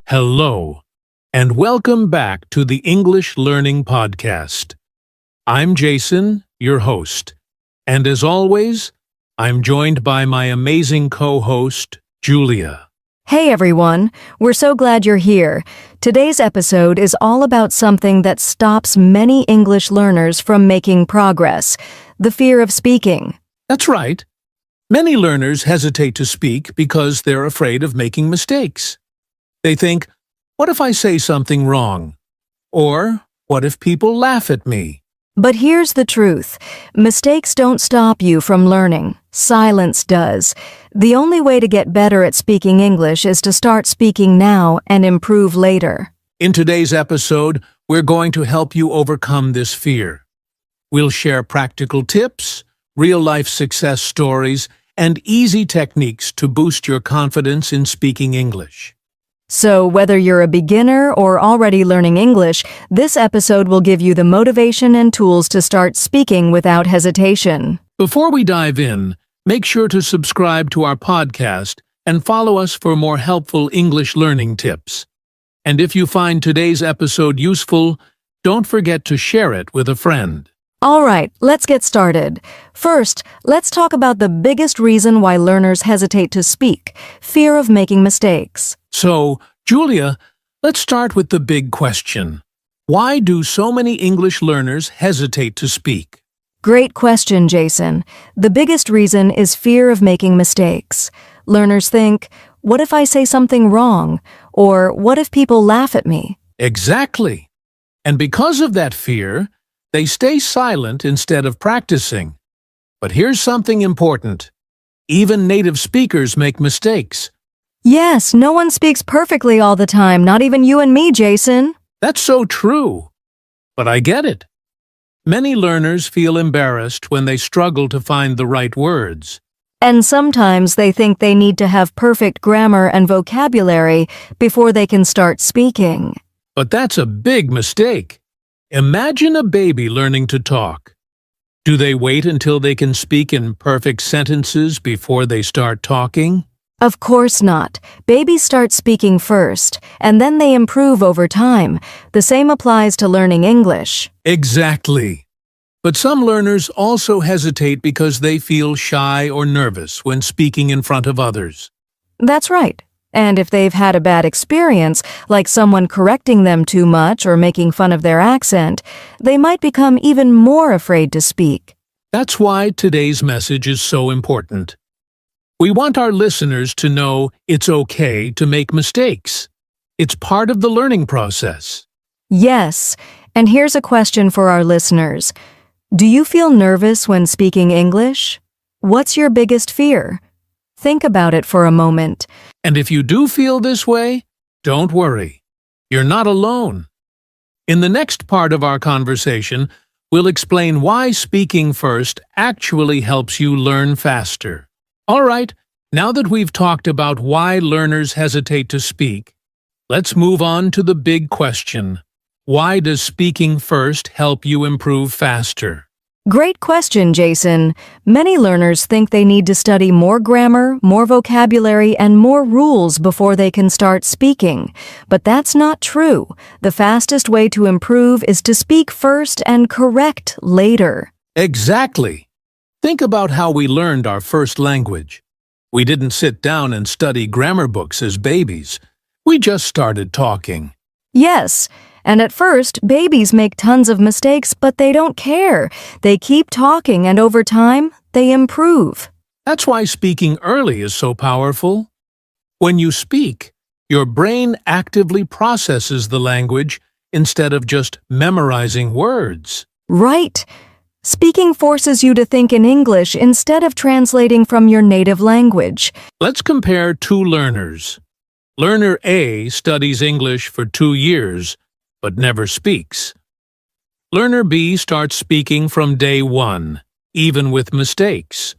Hello, and welcome back to the English Learning Podcast. I'm Jason, your host, and as always, I'm joined by my amazing co-host, Julia. Hey everyone, we're so glad you're here. Today's episode is all about something that stops many English learners from making progress, the fear of speaking. That's right. Many learners hesitate to speak because they're afraid of making mistakes. They think, what if I say something wrong? Or, what if people laugh at me? But here's the truth. Mistakes don't stop you from learning. Silence does. The only way to get better at speaking English is to start speaking now and improve later. In today's episode, we're going to help you overcome this fear. We'll share practical tips, real-life success stories, and easy techniques to boost your confidence in speaking English. So whether you're a beginner or already learning English, this episode will give you the motivation and tools to start speaking without hesitation. Before we dive in, make sure to subscribe to our podcast and follow us for more helpful English learning tips. And if you find today's episode useful, don't forget to share it with a friend. All right, let's get started. First, let's talk about the biggest reason why learners hesitate to speak: fear of making mistakes. So, Julia, let's start with the big question. Why do so many English learners hesitate to speak? Great question, Jason. The biggest reason is fear of making mistakes. Learners think, what if I say something wrong? Or what if people laugh at me? Exactly. And because of that fear, they stay silent instead of practicing. But here's something important. Even native speakers make mistakes. Yes, no one speaks perfectly all the time, not even you and me, Jason. That's so true. But I get it. Many learners feel embarrassed when they struggle to find the right words. And sometimes they think they need to have perfect grammar and vocabulary before they can start speaking. But that's a big mistake. Imagine a baby learning to talk. Do they wait until they can speak in perfect sentences before they start talking? Of course not. Babies start speaking first, and then they improve over time. The same applies to learning English. Exactly. But some learners also hesitate because they feel shy or nervous when speaking in front of others. That's right. And if they've had a bad experience, like someone correcting them too much or making fun of their accent, they might become even more afraid to speak. That's why today's message is so important. We want our listeners to know it's okay to make mistakes. It's part of the learning process. Yes, and here's a question for our listeners. Do you feel nervous when speaking English? What's your biggest fear? Think about it for a moment. And if you do feel this way, don't worry. You're not alone. In the next part of our conversation, we'll explain why speaking first actually helps you learn faster. All right, now that we've talked about why learners hesitate to speak, let's move on to the big question. Why does speaking first help you improve faster? Great question, Jason. Many learners think they need to study more grammar, more vocabulary, and more rules before they can start speaking. But that's not true. The fastest way to improve is to speak first and correct later. Exactly. Think about how we learned our first language. We didn't sit down and study grammar books as babies. We just started talking. Yes. And at first, babies make tons of mistakes, but they don't care. They keep talking, and over time, they improve. That's why speaking early is so powerful. When you speak, your brain actively processes the language instead of just memorizing words. Right. Speaking forces you to think in English instead of translating from your native language. Let's compare two learners. Learner A studies English for 2 years, but never speaks. Learner B starts speaking from day one, even with mistakes.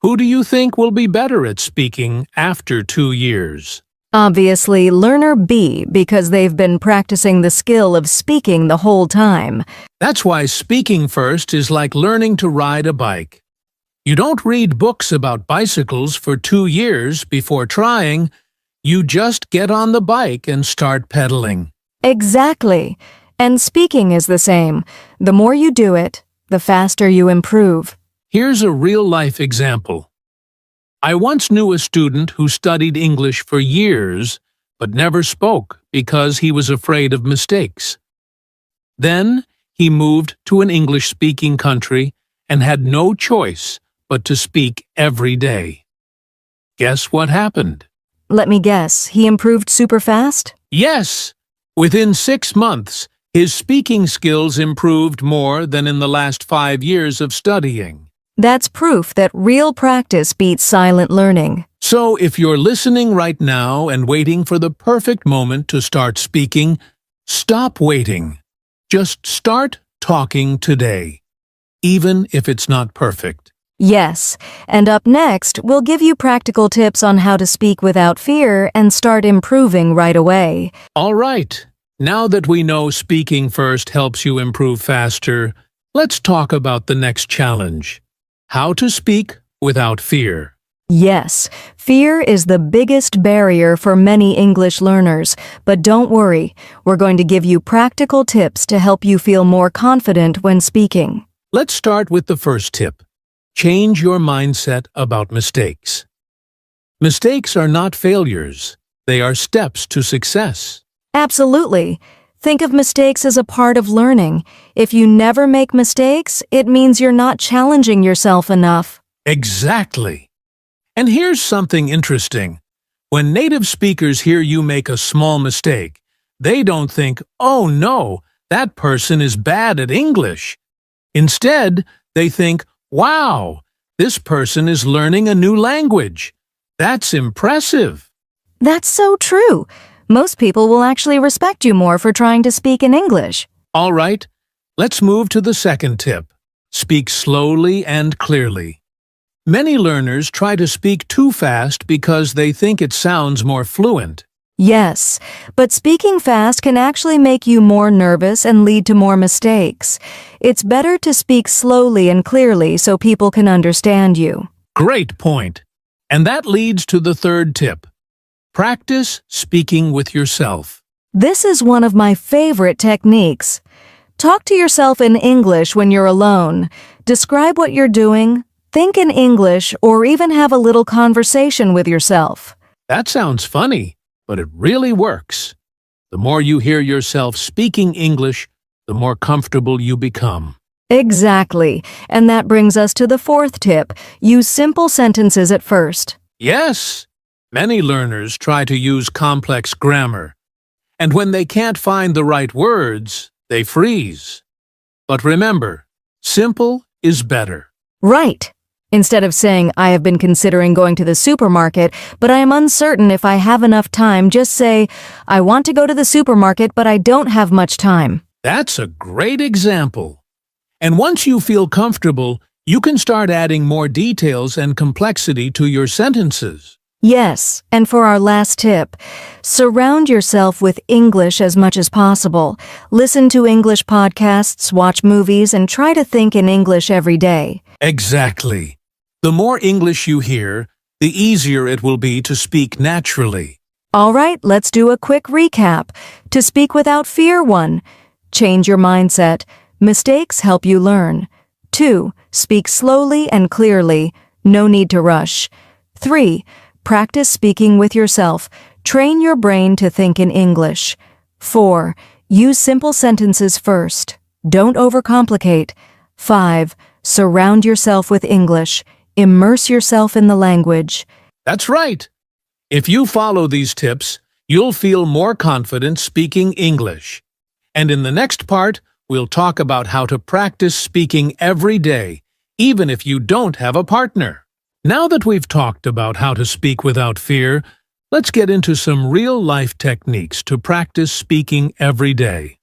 Who do you think will be better at speaking after 2 years? Obviously, learner B, because they've been practicing the skill of speaking the whole time. That's why speaking first is like learning to ride a bike. You don't read books about bicycles for 2 years before trying. You just get on the bike and start pedaling. Exactly. And speaking is the same. The more you do it, the faster you improve. Here's a real-life example. I once knew a student who studied English for years but never spoke because he was afraid of mistakes. Then he moved to an English-speaking country and had no choice but to speak every day. Guess what happened? Let me guess, he improved super fast? Yes! Within 6 months, his speaking skills improved more than in the last 5 years of studying. That's proof that real practice beats silent learning. So if you're listening right now and waiting for the perfect moment to start speaking, stop waiting. Just start talking today, even if it's not perfect. Yes, and up next, we'll give you practical tips on how to speak without fear and start improving right away. All right, now that we know speaking first helps you improve faster, let's talk about the next challenge. How to speak without fear. Yes, fear is the biggest barrier for many English learners, but don't worry, we're going to give you practical tips to help you feel more confident when speaking. Let's start with the first tip. Change your mindset about mistakes. Mistakes are not failures. They are steps to success. Absolutely. Think of mistakes as a part of learning. If you never make mistakes, it means you're not challenging yourself enough. Exactly. And here's something interesting. When native speakers hear you make a small mistake, they don't think, "Oh no, that person is bad at English." Instead, they think, "Wow, this person is learning a new language. That's impressive." That's so true. Most people will actually respect you more for trying to speak in English. All right, let's move to the second tip. Speak slowly and clearly. Many learners try to speak too fast because they think it sounds more fluent. Yes, but speaking fast can actually make you more nervous and lead to more mistakes. It's better to speak slowly and clearly so people can understand you. Great point. And that leads to the third tip. Practice speaking with yourself. This is one of my favorite techniques. Talk to yourself in English when you're alone. Describe what you're doing, think in English, or even have a little conversation with yourself. That sounds funny, but it really works. The more you hear yourself speaking English, the more comfortable you become. Exactly. And that brings us to the fourth tip. Use simple sentences at first. Yes, many learners try to use complex grammar, and when they can't find the right words, they freeze. But remember, simple is better. Right. Instead of saying, "I have been considering going to the supermarket, but I am uncertain if I have enough time," just say, "I want to go to the supermarket, but I don't have much time." That's a great example. And once you feel comfortable, you can start adding more details and complexity to your sentences. Yes, and for our last tip, surround yourself with English as much as possible. Listen to English podcasts, watch movies, and try to think in English every day. Exactly. The more English you hear, the easier it will be to speak naturally. All right, let's do a quick recap. To speak without fear: 1. Change your mindset. Mistakes help you learn. 2. Speak slowly and clearly. No need to rush. 3. Practice speaking with yourself. Train your brain to think in English. 4. Use simple sentences first. Don't overcomplicate. 5. Surround yourself with English. Immerse yourself in the language. That's right. If you follow these tips, you'll feel more confident speaking English. And in the next part, we'll talk about how to practice speaking every day, even if you don't have a partner. Now that we've talked about how to speak without fear, let's get into some real-life techniques to practice speaking every day.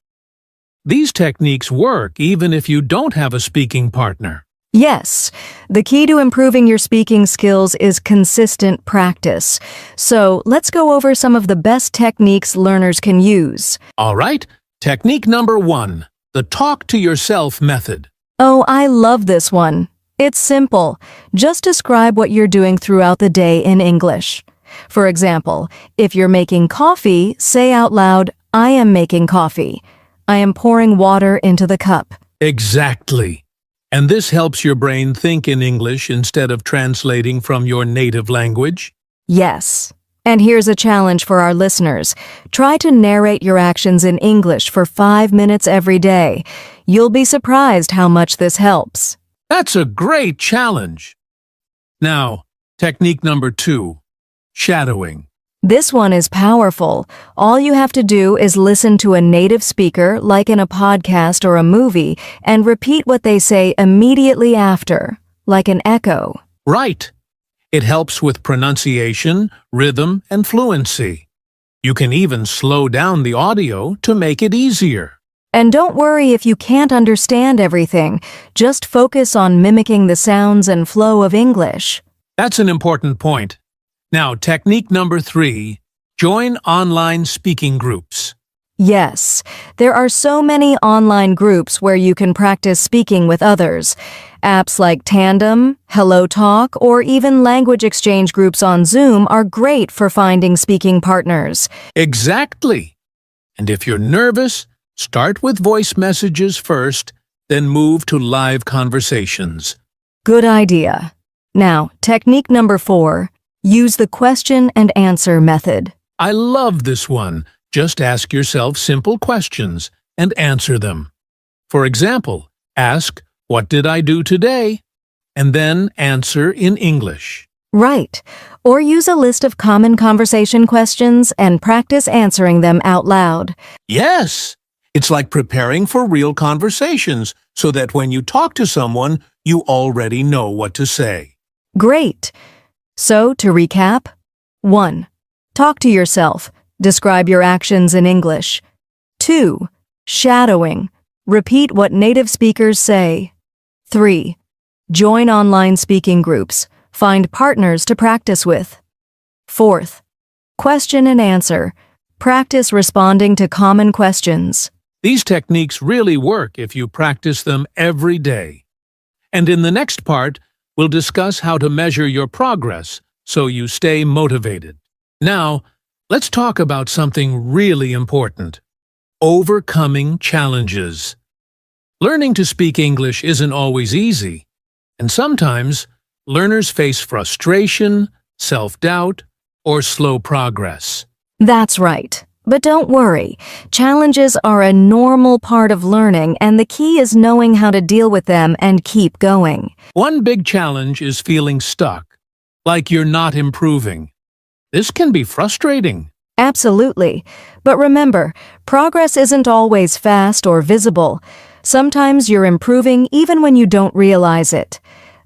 These techniques work even if you don't have a speaking partner. Yes, the key to improving your speaking skills is consistent practice. So let's go over some of the best techniques learners can use. All right, technique number 1, the talk to yourself method. Oh, I love this one. It's simple. Just describe what you're doing throughout the day in English. For example, if you're making coffee, say out loud, I am making coffee. I am pouring water into the cup. Exactly. And this helps your brain think in English instead of translating from your native language. Yes. And here's a challenge for our listeners. Try to narrate your actions in English for 5 minutes every day. You'll be surprised how much this helps. That's a great challenge. Now, technique number 2, shadowing. This one is powerful. All you have to do is listen to a native speaker, like in a podcast or a movie, and repeat what they say immediately after, like an echo. Right. It helps with pronunciation, rhythm, and fluency. You can even slow down the audio to make it easier. And don't worry if you can't understand everything. Just focus on mimicking the sounds and flow of English. That's an important point. Now, technique number 3, join online speaking groups. Yes, there are so many online groups where you can practice speaking with others. Apps like Tandem, Hello Talk, or even language exchange groups on Zoom are great for finding speaking partners. Exactly. And if you're nervous, start with voice messages first, then move to live conversations. Good idea. Now, technique number 4, use the question and answer method. I love this one. Just ask yourself simple questions and answer them. For example, ask, "What did I do today?" and then answer in English. Right. Or use a list of common conversation questions and practice answering them out loud. Yes, it's like preparing for real conversations so that when you talk to someone, you already know what to say. Great. So, to recap, 1. Talk to yourself. Describe your actions in English. 2. Shadowing. Repeat what native speakers say. 3. Join online speaking groups. Find partners to practice with. 4th. Question and answer. Practice responding to common questions. These techniques really work if you practice them every day. And in the next part, we'll discuss how to measure your progress so you stay motivated. Now, let's talk about something really important: overcoming challenges. Learning to speak English isn't always easy, and sometimes learners face frustration, self-doubt, or slow progress. That's right. But don't worry. Challenges are a normal part of learning, and the key is knowing how to deal with them and keep going. One big challenge is feeling stuck, like you're not improving. This can be frustrating. Absolutely. But remember, progress isn't always fast or visible. Sometimes you're improving even when you don't realize it.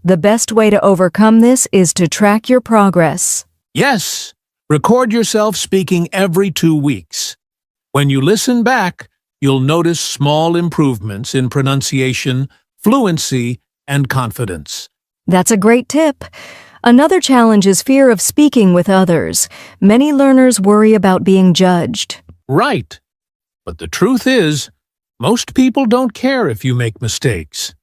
The best way to overcome this is to track your progress. Yes, record yourself speaking every 2 weeks. When you listen back, you'll notice small improvements in pronunciation, fluency, and confidence. That's a great tip. Another challenge is fear of speaking with others. Many learners worry about being judged. Right. But the truth is, most people don't care if you make mistakes.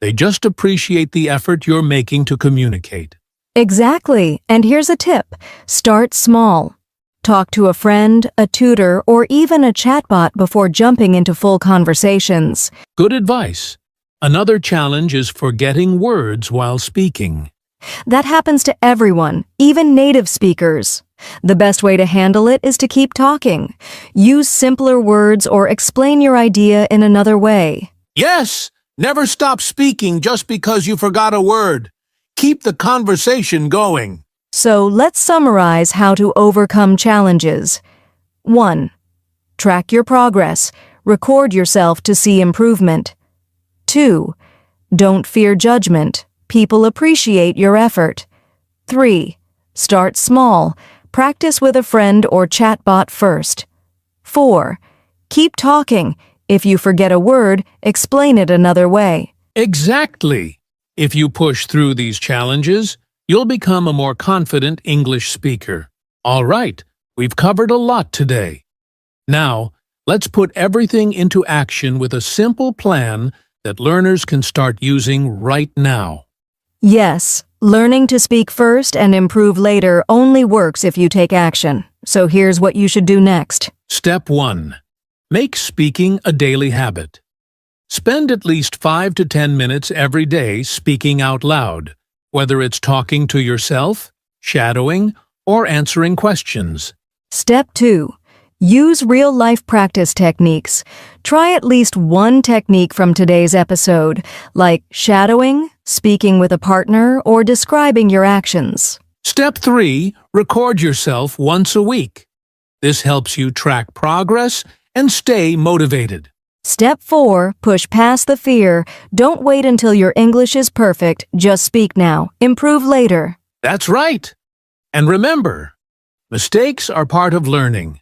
They just appreciate the effort you're making to communicate. Exactly. And here's a tip. Start small. Talk to a friend, a tutor, or even a chatbot before jumping into full conversations. Good advice. Another challenge is forgetting words while speaking. That happens to everyone, even native speakers. The best way to handle it is to keep talking. Use simpler words or explain your idea in another way. Yes, never stop speaking just because you forgot a word. Keep the conversation going. So let's summarize how to overcome challenges. 1. Track your progress. Record yourself to see improvement. 2. Don't fear judgment. People appreciate your effort. 3. Start small. Practice with a friend or chatbot first. 4. Keep talking. If you forget a word, explain it another way. Exactly. If you push through these challenges, you'll become a more confident English speaker. All right, we've covered a lot today. Now, let's put everything into action with a simple plan that learners can start using right now. Yes, learning to speak first and improve later only works if you take action. So here's what you should do next. Step 1. Make speaking a daily habit. Spend at least 5 to 10 minutes every day speaking out loud, whether it's talking to yourself, shadowing, or answering questions. Step 2. Use real-life practice techniques. Try at least one technique from today's episode, like shadowing, speaking with a partner, or describing your actions. Step 3. Record yourself once a week. This helps you track progress and stay motivated. Step 4. Push past the fear. Don't wait until your English is perfect. Just speak now. Improve later. That's right. And remember, mistakes are part of learning.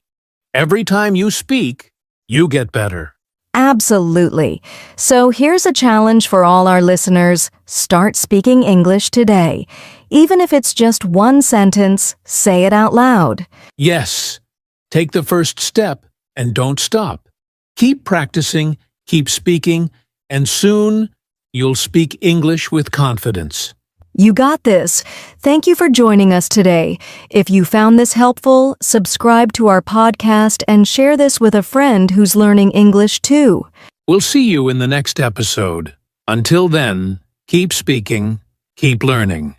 Every time you speak, you get better. Absolutely. So here's a challenge for all our listeners. Start speaking English today. Even if it's just one sentence, say it out loud. Yes, take the first step and don't stop. Keep practicing, keep speaking, and soon you'll speak English with confidence. You got this. Thank you for joining us today. If you found this helpful, subscribe to our podcast and share this with a friend who's learning English too. We'll see you in the next episode. Until then, keep speaking, keep learning.